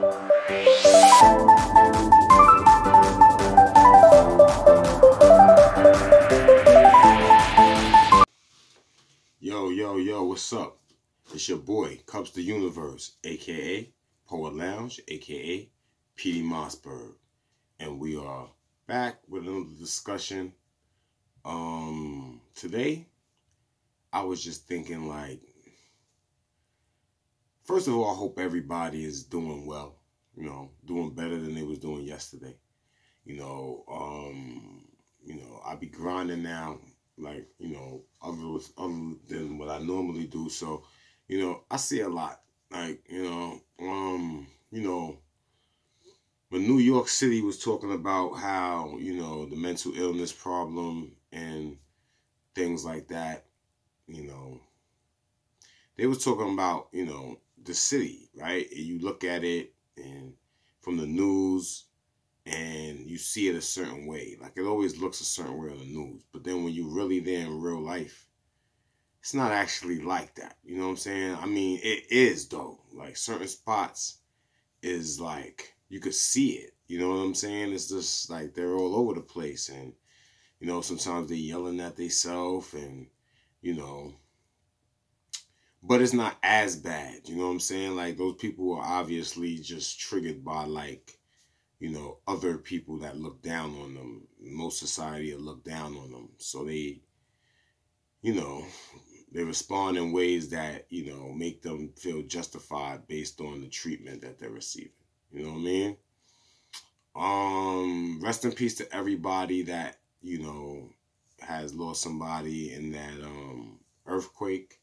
Yo, what's up? It's your boy, Kupz the Universe, aka Poet Lounge, aka P.D. Mossberg. And we are back with another discussion. Today, I was just thinking, like, first of all, I hope everybody is doing well, doing better than they was doing yesterday. I be grinding now, like, other than what I normally do. So, I see a lot, like, when New York City was talking about how, the mental illness problem and things like that, they was talking about, the city, right? And you look at it and from the news and you see it a certain way. Like, it always looks a certain way on the news. But then when you really there in real life, it's not actually like that. You know what I'm saying? I mean, it is, though. Like, certain spots is like, you could see it. You know what I'm saying? It's just like they're all over the place. And, sometimes they yelling at themselves and, but it's not as bad. You know what I'm saying? Like, those people are obviously just triggered by, like, other people that look down on them. Most society will look down on them. So they, they respond in ways that, make them feel justified based on the treatment that they're receiving. You know what I mean? Rest in peace to everybody that, has lost somebody in that earthquake.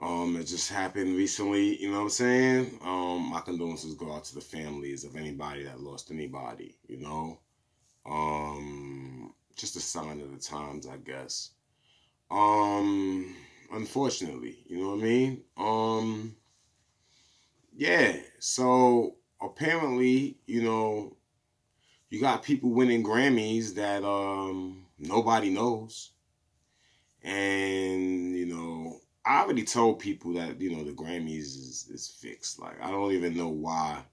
It just happened recently, you know what I'm saying? My condolences go out to the families of anybody that lost anybody, just a sign of the times, I guess. Unfortunately, you know what I mean? Yeah, so apparently, you got people winning Grammys that nobody knows. And, I already told people that, the Grammys is fixed. Like, I don't even know why.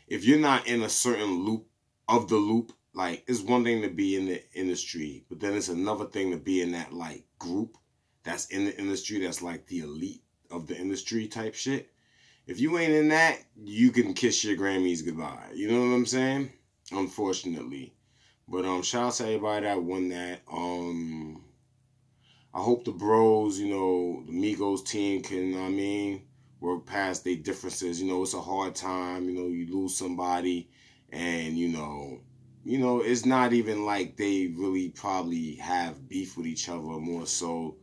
If you're not in a certain loop of the loop, like, it's one thing to be in the industry, but then it's another thing to be in that, like, group that's in the industry that's, like, the elite of the industry type shit. If you ain't in that, you can kiss your Grammys goodbye. You know what I'm saying? Unfortunately. But shout out to everybody that won that. I hope the bros, the Migos team can, work past their differences. It's a hard time. You lose somebody and, it's not even like they really probably have beef with each other more so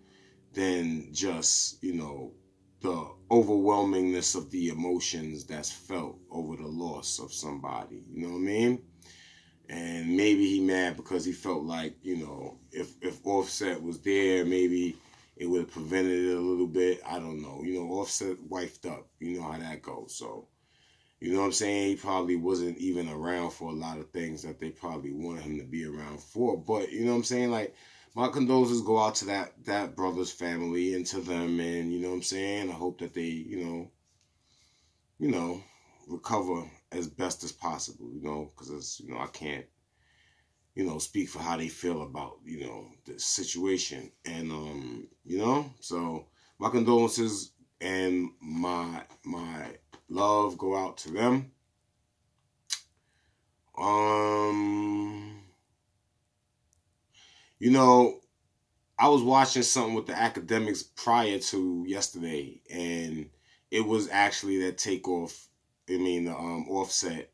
than just, the overwhelmingness of the emotions that's felt over the loss of somebody. You know what I mean? And maybe he mad because he felt like, if Offset was there, maybe it would have prevented it a little bit. I don't know. Offset wifed up. You know how that goes. So, you know what I'm saying? He probably wasn't even around for a lot of things that they probably wanted him to be around for. But, you know what I'm saying? Like, my condolences go out to that brother's family and to them. And, you know what I'm saying? I hope that they, recover as best as possible, because it's, I can't, speak for how they feel about, the situation. And, so my condolences and my love go out to them. I was watching something with the academics prior to yesterday, and it was actually that Takeoff. Offset.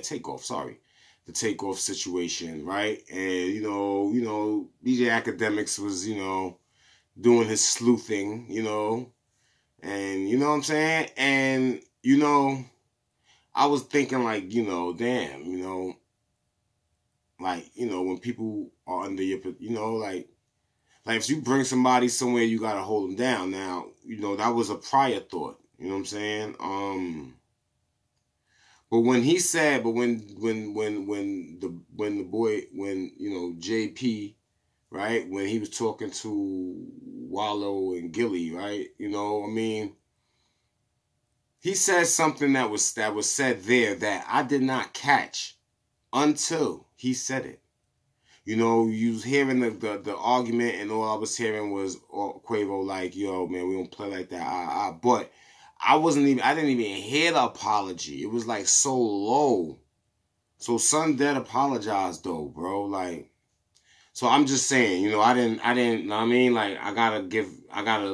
Takeoff. Sorry, the Takeoff situation, right? And DJ Academics was doing his sleuthing, and you know what I'm saying. And I was thinking like, damn, like when people are under your, like if you bring somebody somewhere, you gotta hold them down. Now, that was a prior thought. You know what I'm saying? But when he said, when JP, right, when he was talking to Wallow and Gilly, right, he he said something that was said there that I did not catch until he said it. You know, you was hearing the argument, and all I was hearing was Quavo like, yo, man, we don't play like that. But I didn't even hear the apology. It was like so low. So Son Dead apologized though, bro. Like, so I'm just saying, you know, I didn't, you know what I mean? Like, I gotta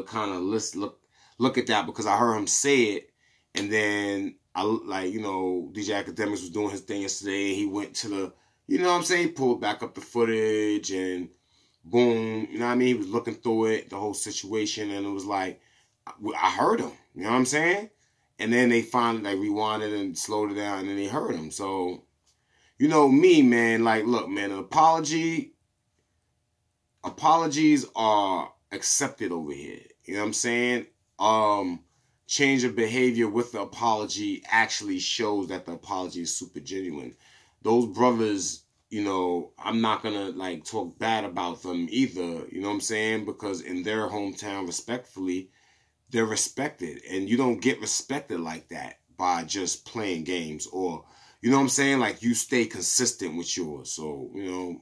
kind of look at that, because I heard him say it, and then you know, DJ Academics was doing his thing yesterday, and he went to the, you know what I'm saying, he pulled back up the footage, and boom, you know what I mean? He was looking through it, the whole situation, and it was like, I heard him, you know what I'm saying? And then they finally, like, rewinded and slowed it down, and then they heard him. So, you know me, man, like, look, man, an apologies are accepted over here. You know what I'm saying? Change of behavior with the apology actually shows that the apology is super genuine. Those brothers, you know, I'm not going to, like, talk bad about them either, you know what I'm saying? Because in their hometown, respectfully, they're respected. And you don't get respected like that by just playing games, or, you know what I'm saying? Like, you stay consistent with yours. So, you know,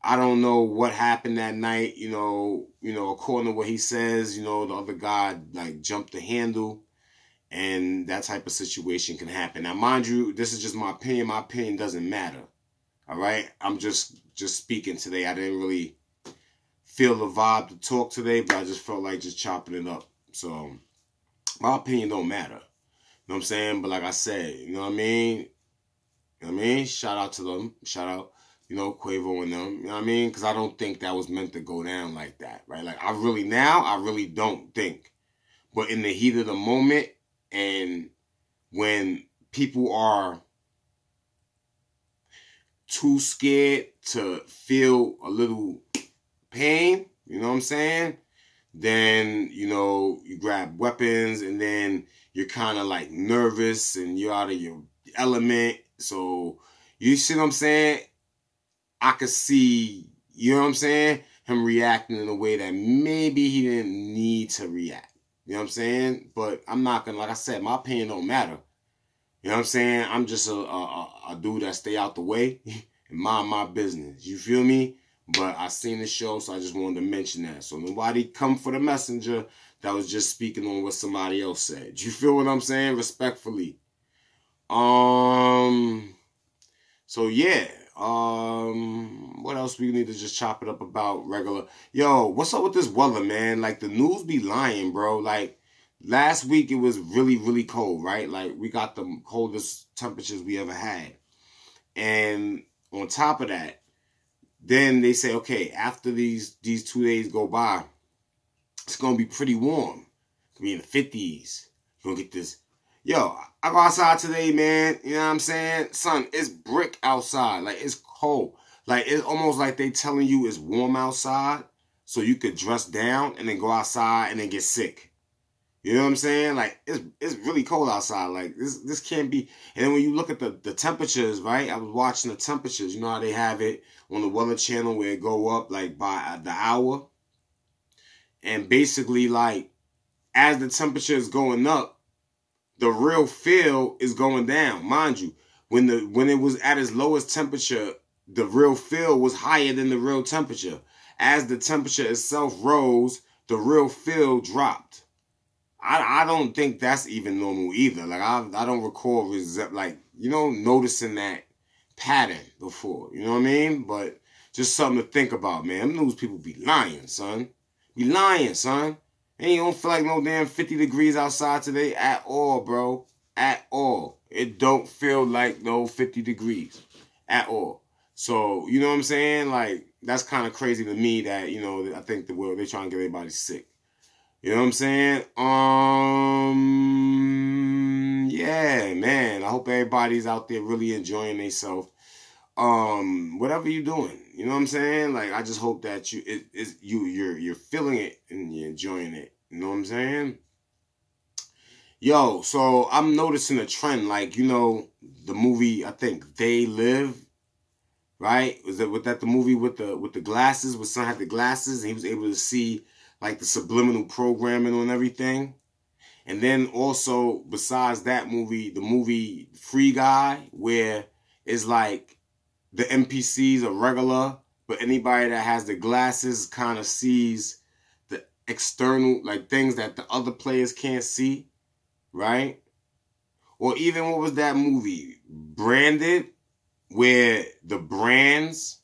I don't know what happened that night, you know, according to what he says, you know, the other guy, like, jumped the handle, and that type of situation can happen. Now, mind you, this is just my opinion. My opinion doesn't matter. All right? I'm just speaking today. I didn't really feel the vibe to talk today, but I just felt like just chopping it up. So, my opinion don't matter. You know what I'm saying? But like I said, you know what I mean? You know what I mean? Shout out to them. Shout out, you know, Quavo and them. You know what I mean? Because I don't think that was meant to go down like that, right? Like, I really don't think. But in the heat of the moment, and when people are too scared to feel a little pain, you know what I'm saying? Then, you know, you grab weapons, and then you're kind of like nervous, and you're out of your element. So, you see what I'm saying? I could see, you know what I'm saying, him reacting in a way that maybe he didn't need to react. You know what I'm saying? But I'm not going to, like I said, my opinion don't matter. You know what I'm saying? I'm just a dude that stay out the way and mind my business. You feel me? But I seen the show, so I just wanted to mention that. So nobody come for the messenger that was just speaking on what somebody else said. You feel what I'm saying? Respectfully. So yeah. What else we need to just chop it up about regular? Yo, what's up with this weather, man? Like, the news be lying, bro. Like, last week it was really, really cold, right? Like, we got the coldest temperatures we ever had. And on top of that, then they say, okay, after these 2 days go by, it's going to be pretty warm. It's going to be in the 50s. You're going to get this. Yo, I go outside today, man. You know what I'm saying? Son, it's brick outside. Like, it's cold. Like, it's almost like they telling you it's warm outside so you could dress down and then go outside and then get sick. You know what I'm saying? Like, it's really cold outside. Like, this can't be. And then when you look at the temperatures, right? I was watching the temperatures. You know how they have it on the Weather Channel where it go up, like, by the hour? And basically, like, as the temperature is going up, the real feel is going down. Mind you, when it was at its lowest temperature, the real feel was higher than the real temperature. As the temperature itself rose, the real feel dropped. I don't think that's even normal either. Like, I don't recall, like, you know, noticing that pattern before. You know what I mean? But just something to think about, man. Them news people be lying, son. Be lying, son. And you don't feel like no damn 50 degrees outside today at all, bro. At all. It don't feel like no 50 degrees at all. So, you know what I'm saying? Like, that's kind of crazy to me that, you know, I think the world, they're trying to get everybody sick. You know what I'm saying? Yeah, man. I hope everybody's out there really enjoying themselves. Whatever you're doing, you know what I'm saying? Like, I just hope that you're feeling it and you're enjoying it. You know what I'm saying? Yo, so I'm noticing a trend. Like, you know, the movie, I think They Live, right? Was that the movie with the glasses? Where son had the glasses and he was able to see, like, the subliminal programming on everything. And then also, besides that movie, the movie Free Guy, where it's like the NPCs are regular, but anybody that has the glasses kind of sees the external, like things that the other players can't see, right? Or even what was that movie, Branded, where the brands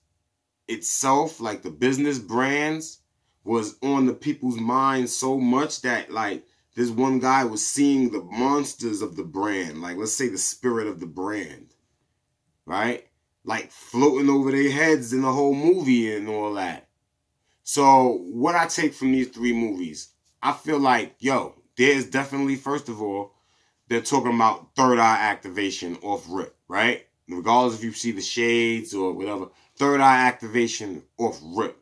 itself, like the business brands, was on the people's minds so much that like this one guy was seeing the monsters of the brand, like let's say the spirit of the brand, right? Like floating over their heads in the whole movie and all that. So what I take from these three movies, I feel like, yo, there's definitely, first of all, they're talking about third eye activation off rip, right? Regardless if you see the shades or whatever, third eye activation off rip.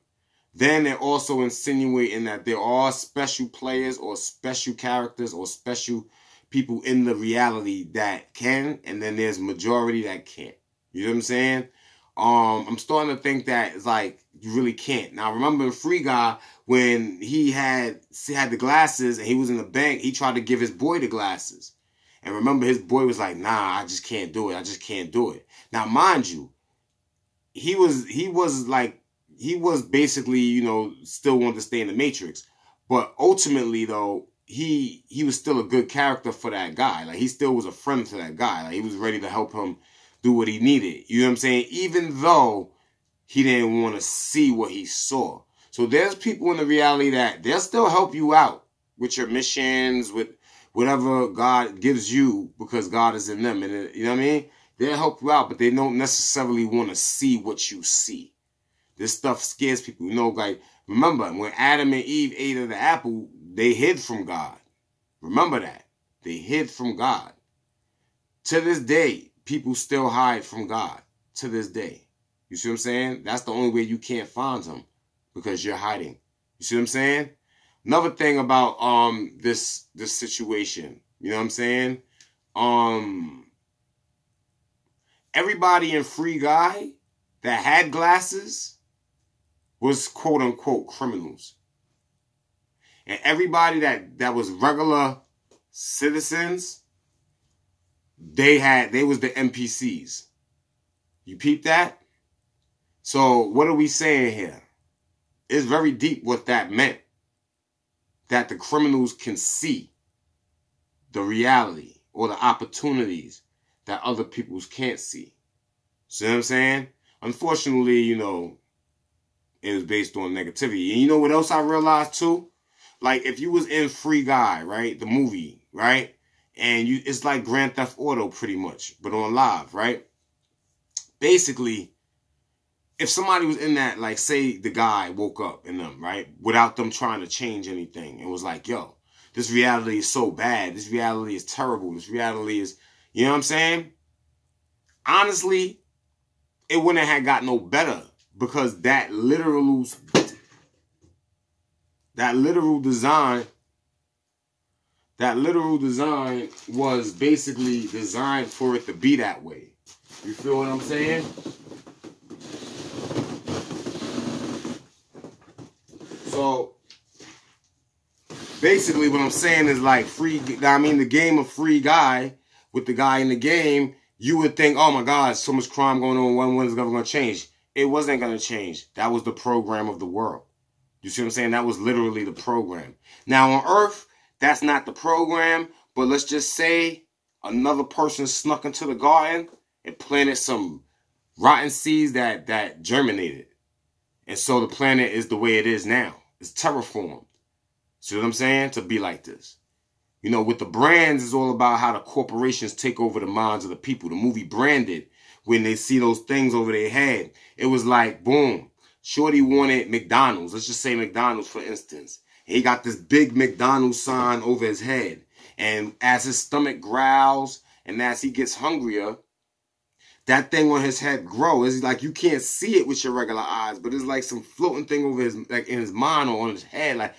Then they're also insinuating that there are special players or special characters or special people in the reality that can, and then there's majority that can't. You know what I'm saying? I'm starting to think that it's like you really can't. Now remember in Free Guy, when he had the glasses and he was in the bank, he tried to give his boy the glasses. And remember his boy was like, nah, I just can't do it. I just can't do it. Now mind you, he was basically, you know, still wanted to stay in the Matrix. But ultimately, though, he was still a good character for that guy. Like, he still was a friend to that guy. Like, he was ready to help him do what he needed. You know what I'm saying? Even though he didn't want to see what he saw. So there's people in the reality that they'll still help you out with your missions, with whatever God gives you, because God is in them. And you know what I mean? They'll help you out, but they don't necessarily want to see what you see. This stuff scares people. You know, like, remember, when Adam and Eve ate of the apple, they hid from God. Remember that. They hid from God. To this day, people still hide from God. To this day. You see what I'm saying? That's the only way you can't find him, because you're hiding. You see what I'm saying? Another thing about this situation, you know what I'm saying? Everybody in Free Guy that had glasses was quote unquote criminals. And everybody that was regular citizens, they was the NPCs. You peep that? So what are we saying here? It's very deep what that meant. That the criminals can see the reality or the opportunities that other peoples can't see. See what I'm saying? Unfortunately, you know, it was based on negativity. And you know what else I realized too? Like, if you was in Free Guy, right? The movie, right? And it's like Grand Theft Auto pretty much, but on live, right? Basically, if somebody was in that, like, say the guy woke up in them, right? Without them trying to change anything and was like, yo, this reality is so bad. This reality is terrible. This reality is, you know what I'm saying? Honestly, it wouldn't have got no better, because that literal design was basically designed for it to be that way. You feel what I'm saying? So basically what I'm saying is, like, the game of Free Guy, with the guy in the game, you would think, oh my God, so much crime going on, when is it going to change? It wasn't going to change. That was the program of the world. You see what I'm saying? That was literally the program. Now on Earth, that's not the program, but let's just say another person snuck into the garden and planted some rotten seeds that germinated. And so the planet is the way it is now. It's terraformed. See what I'm saying? To be like this. You know, with the brands, it's all about how the corporations take over the minds of the people. The movie Branded, when they see those things over their head, it was like, boom, Shorty wanted McDonald's. Let's just say McDonald's, for instance. He got this big McDonald's sign over his head. And as his stomach growls and as he gets hungrier, that thing on his head grows. It's like you can't see it with your regular eyes, but it's like some floating thing over his, like, in his mind or on his head, like,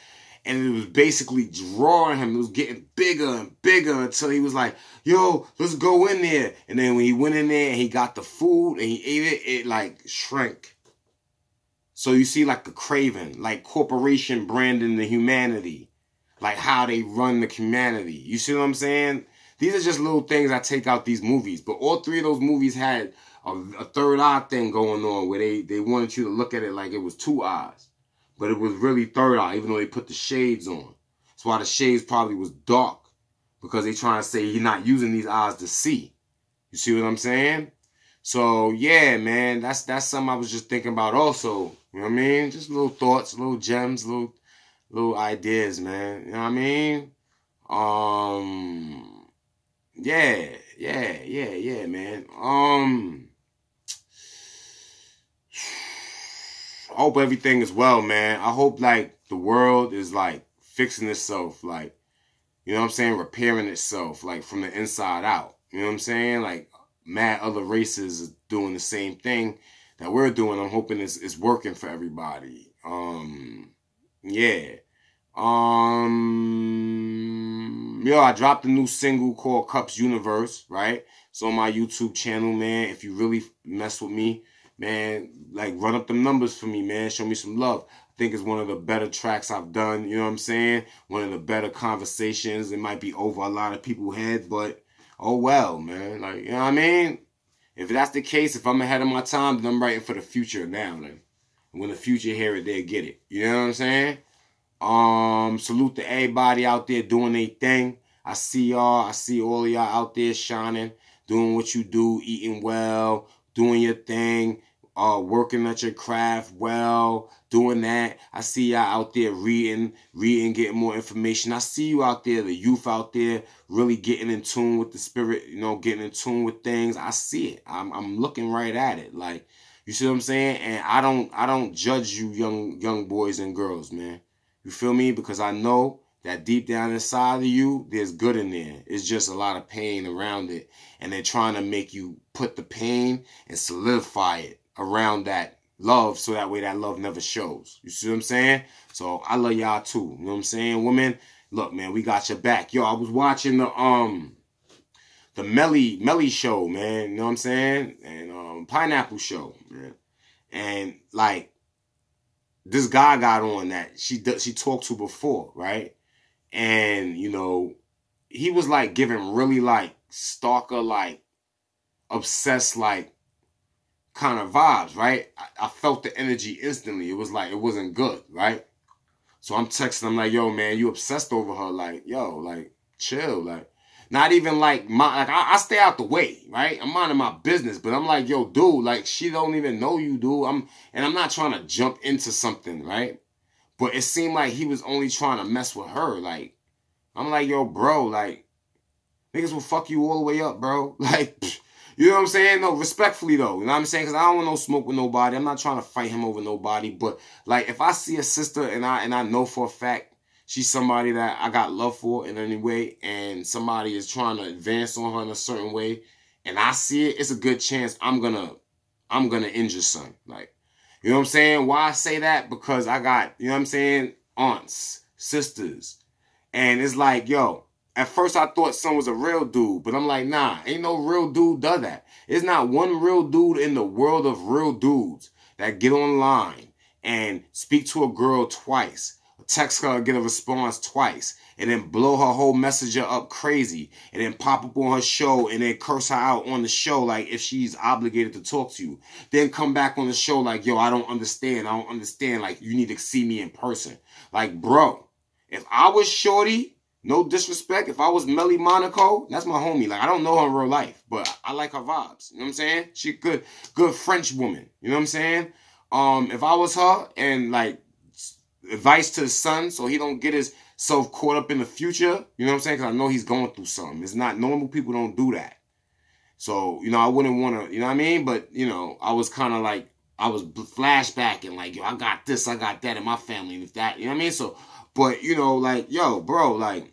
and it was basically drawing him. It was getting bigger and bigger until he was like, yo, let's go in there. And then when he went in there and he got the food and he ate it, it like shrank. So you see, like, the craving, like corporation branding the humanity. like how they run the humanity. You see what I'm saying? These are just little things I take out these movies. But all three of those movies had a third eye thing going on where they wanted you to look at it like it was two eyes. But it was really third eye, even though they put the shades on. That's why the shades probably was dark. Because they trying to say you're not using these eyes to see. You see what I'm saying? So, yeah, man, that's something I was just thinking about also. You know what I mean? Just little thoughts, little gems, little ideas, man. You know what I mean? Yeah, man. I hope everything is well, man. I hope, like, the world is, like, fixing itself, like, you know what I'm saying, repairing itself, like, from the inside out. You know what I'm saying? Like, mad other races is doing the same thing that we're doing. I'm hoping it's working for everybody. Yeah. Yo, I dropped a new single called Kupz Universe, right? It's on my YouTube channel, man. If you really mess with me, man, like, run up them numbers for me, man. Show me some love. I think it's one of the better tracks I've done, you know what I'm saying? One of the better conversations. It might be over a lot of people's heads, but oh well, man. Like, you know what I mean? If that's the case, if I'm ahead of my time, then I'm writing for the future now, then. When the future hear it, they'll get it. You know what I'm saying? Salute to everybody out there doing their thing. I see y'all. I see all of y'all out there shining, doing what you do, eating well, doing your thing, working at your craft well, doing that. I see y'all out there reading, getting more information. I see you out there, the youth out there, really getting in tune with the spirit, you know, getting in tune with things. I see it. I'm looking right at it. Like, you see what I'm saying? And I don't judge you young boys and girls, man. You feel me? Because I know that deep down inside of you, there's good in there. It's just a lot of pain around it. And they're trying to make you put the pain and solidify it around that love so that way that love never shows. You see what I'm saying? So I love y'all too. You know what I'm saying? Women, look, man, we got your back. Yo, I was watching the Melly show, man. You know what I'm saying? And Pineapple show, man. And like, this guy got on that she talked to before, right? And, you know, he was like giving really like stalker, like obsessed, like kind of vibes, right? I felt the energy instantly. It was like, it wasn't good, right? So I'm texting him like, yo, man, you obsessed over her. Like, yo, like, chill. Like, not even like, I stay out the way, right? I'm minding my business, but I'm like, yo, dude, like, she don't even know you, dude. And I'm not trying to jump into something, right? But it seemed like he was only trying to mess with her. Like, I'm like, yo, bro, like, niggas will fuck you all the way up, bro. Like, you know what I'm saying? No, respectfully, though. You know what I'm saying? Because I don't want no smoke with nobody. I'm not trying to fight him over nobody. But, like, if I see a sister and I know for a fact she's somebody that I got love for in any way, and somebody is trying to advance on her in a certain way, and I see it, it's a good chance I'm gonna injure son. Like, you know what I'm saying? Why I say that? Because I got, you know what I'm saying, aunts, sisters. And it's like, yo, at first I thought son was a real dude, but I'm like, nah, ain't no real dude does that. There's not one real dude in the world of real dudes that get online and speak to a girl twice, text her, get a response twice, and then blow her whole messenger up crazy, and then pop up on her show and then curse her out on the show like if she's obligated to talk to you. Then come back on the show like, yo, I don't understand. Like, you need to see me in person. Like, bro, if I was Shorty, no disrespect, if I was Melly Monaco, that's my homie. Like, I don't know her in real life, but I like her vibes. You know what I'm saying? She good French woman. You know what I'm saying? If I was her and like, advice to his son so he don't get himself caught up in the future. You know what I'm saying? Because I know he's going through something. It's not normal. People don't do that. So, you know, I wouldn't want to, you know what I mean? But, you know, I was kind of like, I was flashbacking like, yo, I got this, I got that in my family. And if that, you know what I mean? So, but, you know, like, yo, bro, like,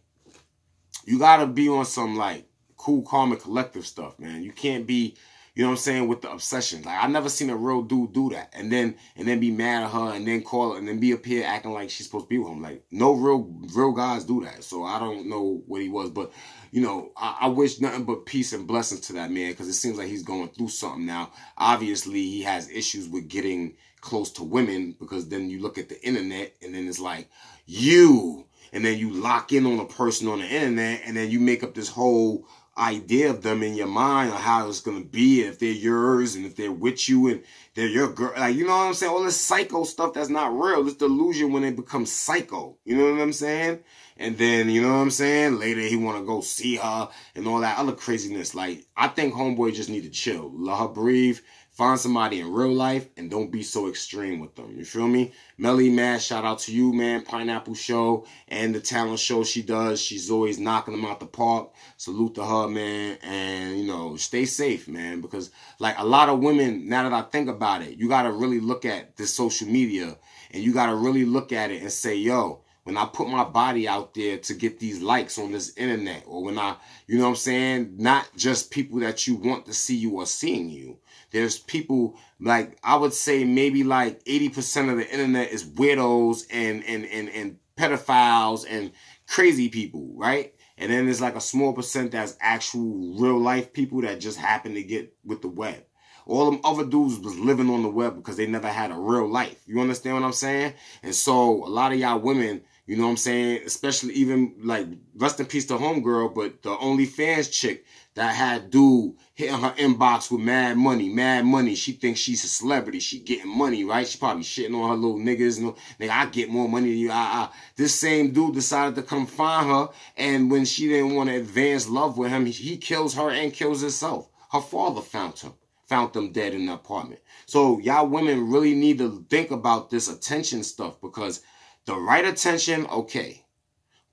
you got to be on some, like, cool, calm, and collective stuff, man. You can't be, you know what I'm saying, with the obsession. Like, I never seen a real dude do that. And then be mad at her and then call her and then be up here acting like she's supposed to be with him. Like, no real guys do that. So I don't know what he was. But, you know, I wish nothing but peace and blessings to that man, because it seems like he's going through something now. Obviously, he has issues with getting close to women, because then you look at the internet and then it's like, you and then you lock in on a person on the internet, and then you make up this whole idea of them in your mind on how it's going to be, if they're yours and if they're with you and they're your girl. Like, you know what I'm saying? All this psycho stuff that's not real. This delusion when it becomes psycho. You know what I'm saying? And then, you know what I'm saying? Later he want to go see her and all that other craziness. Like, I think homeboy just need to chill. Let her breathe. Find somebody in real life and don't be so extreme with them. You feel me? Melly, man, shout out to you, man. Pineapple Show and the talent show she does. She's always knocking them out the park. Salute to her, man. And, you know, stay safe, man. Because, like, a lot of women, now that I think about it, you got to really look at this social media. And you got to really look at it and say, yo, when I put my body out there to get these likes on this internet, or when I, you know what I'm saying, not just people that you want to see you or seeing you. There's people, like, I would say maybe like 80% of the internet is weirdos and pedophiles and crazy people, right? And then there's like a small percent that's actual real life people that just happen to get with the web. All them other dudes was living on the web because they never had a real life. You understand what I'm saying? And so a lot of y'all women, you know what I'm saying, especially even like, rest in peace to homegirl, but the OnlyFans chick that had dude hitting her inbox with mad money. She thinks she's a celebrity. She getting money, right? She probably shitting on her little niggas. And, nigga, I get more money than you. This same dude decided to come find her, and when she didn't want to advance love with him, he kills her and kills himself. Her father found them dead in the apartment. So y'all women really need to think about this attention stuff, because the right attention, okay.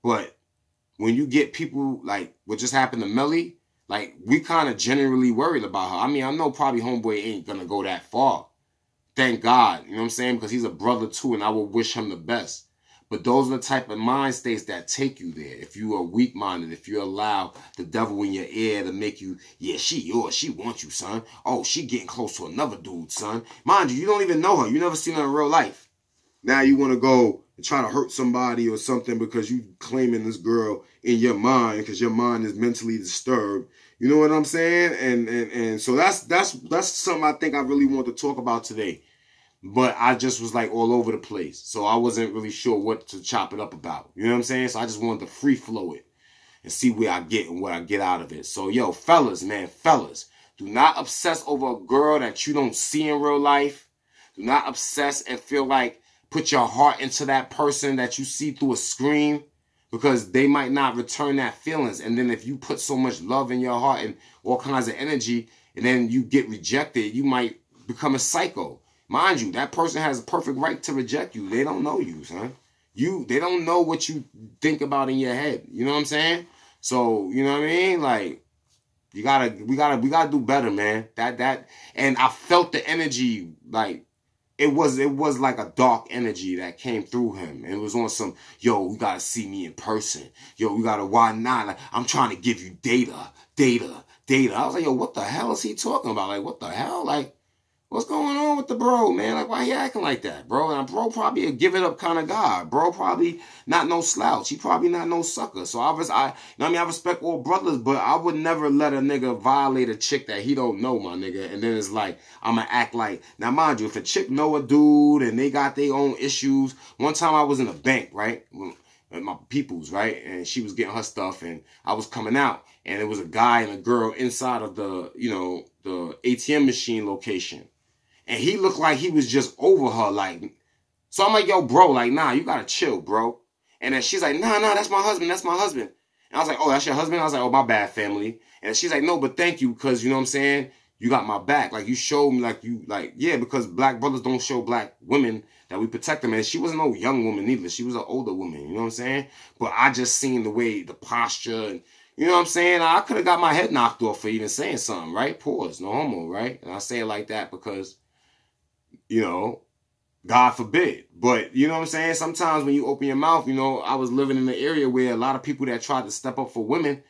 But when you get people like what just happened to Melly, like, we kind of generally worried about her. I mean, I know probably homeboy ain't going to go that far. Thank God, you know what I'm saying? Because he's a brother too, and I will wish him the best. But those are the type of mind states that take you there. If you are weak-minded, if you allow the devil in your ear to make you, yeah, she yours, she wants you, son. Oh, she getting close to another dude, son. Mind you, you don't even know her. You never seen her in real life. Now you want to go and try to hurt somebody or something because you claiming this girl in your mind because your mind is mentally disturbed. You know what I'm saying? And so that's something I think I really want to talk about today. But I just was like all over the place. So I wasn't really sure what to chop it up about. You know what I'm saying? So I just wanted to free flow it and see where I get and what I get out of it. So, yo, fellas, man, fellas, do not obsess over a girl that you don't see in real life. Do not obsess and feel like put your heart into that person that you see through a screen, because they might not return that feelings. And then if you put so much love in your heart and all kinds of energy, and then you get rejected, you might become a psycho. Mind you, that person has a perfect right to reject you. They don't know you, son. They don't know what you think about in your head. You know what I'm saying? So, you know what I mean? Like, we gotta do better, man. And I felt the energy, like, it was like a dark energy that came through him. And it was on some, yo, you gotta see me in person. Yo, we gotta, why not? Like, I'm trying to give you data. I was like, yo, what the hell is he talking about? Like, what the hell? Like, what's going on with the bro, man? Like, why he acting like that, bro? And bro probably a give it up kind of guy. Bro probably not no slouch. He probably not no sucker. So I respect all brothers, but I would never let a nigga violate a chick that he don't know, my nigga. And then it's like, I'm going to act like, now mind you, if a chick know a dude and they got their own issues. One time I was in a bank, right? My peoples, right? And she was getting her stuff and I was coming out. And it was a guy and a girl inside of the, you know, the ATM machine location. And he looked like he was just over her, like. So I'm like, yo, bro, like, nah, you gotta chill, bro. And then she's like, nah, that's my husband. And I was like, oh, that's your husband? I was like, oh, my bad, family. And she's like, no, but thank you, because, you know what I'm saying? You got my back. Like, you showed me, yeah, because black brothers don't show black women that we protect them. And she wasn't no young woman either. She was an older woman, you know what I'm saying? But I just seen the way, the posture, and, you know what I'm saying? I could have got my head knocked off for even saying something, right? Pause, no homo, right? And I say it like that because, you know, God forbid. But, you know what I'm saying? Sometimes when you open your mouth, you know, I was living in an area where a lot of people that tried to step up for women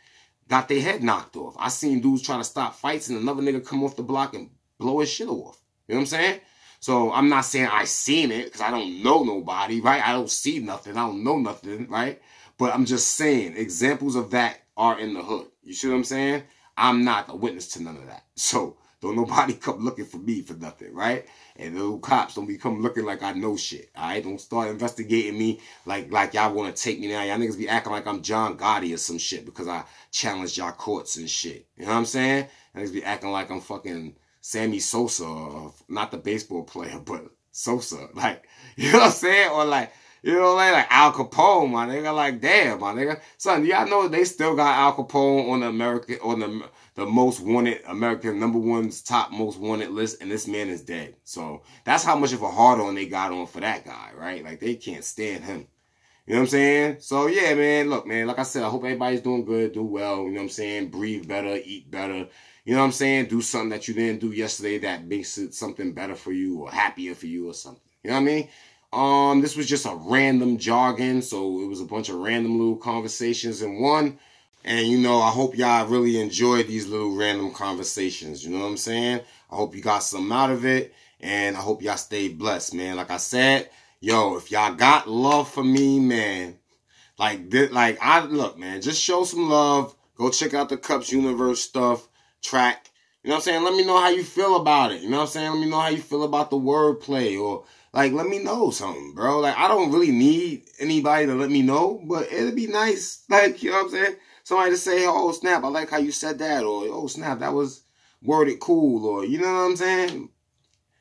got their head knocked off. I seen dudes try to stop fights and another nigga come off the block and blow his shit off. You know what I'm saying? So I'm not saying I seen it because I don't know nobody, right? I don't see nothing. I don't know nothing, right? But I'm just saying examples of that are in the hood. You see what I'm saying? I'm not a witness to none of that. So Don't nobody come looking for me for nothing, right? And the little cops don't become looking like I know shit, all right? Don't start investigating me like y'all want to take me now. Y'all niggas be acting like I'm John Gotti or some shit because I challenged y'all courts and shit. You know what I'm saying? Niggas be acting like I'm fucking Sammy Sosa, or not the baseball player, but Sosa. Like, you know what I'm saying? Or like, you know, like Al Capone, my nigga. Like, damn, my nigga. Son, y'all know they still got Al Capone on the most wanted American #1's top most wanted list, and this man is dead. So that's how much of a hard on they got on for that guy, right? Like, they can't stand him. You know what I'm saying? So yeah, man. Look, man. Like I said, I hope everybody's doing good, do well. You know what I'm saying? Breathe better, eat better. You know what I'm saying? Do something that you didn't do yesterday that makes it something better for you or happier for you or something. You know what I mean? This was just a random jargon, so it was a bunch of random little conversations in one. And, you know, I hope y'all really enjoyed these little random conversations. You know what I'm saying? I hope you got something out of it. And I hope y'all stay blessed, man. Like I said, yo, if y'all got love for me, man, look, man, just show some love. Go check out the Kupz Universe stuff, track. You know what I'm saying? Let me know how you feel about it. You know what I'm saying? Let me know how you feel about the wordplay, or like, let me know something, bro. Like, I don't really need anybody to let me know, but it'd be nice. Like, you know what I'm saying? Somebody to say, oh, snap, I like how you said that, or, oh, snap, that was worded cool, or, you know what I'm saying?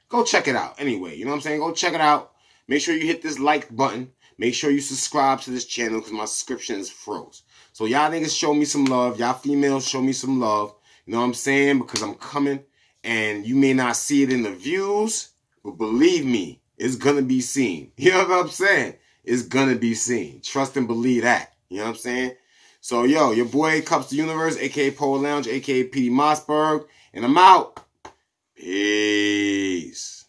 Go check it out. Anyway, you know what I'm saying? Go check it out. Make sure you hit this like button. Make sure you subscribe to this channel because my subscription is froze. So y'all niggas show me some love. Y'all females show me some love. You know what I'm saying? Because I'm coming, and you may not see it in the views, but believe me, it's going to be seen. You know what I'm saying? It's going to be seen. Trust and believe that. You know what I'm saying? So, yo, your boy Kupz the Universe, a.k.a. Pole Lounge, a.k.a. P.D. Mossberg, and I'm out. Peace.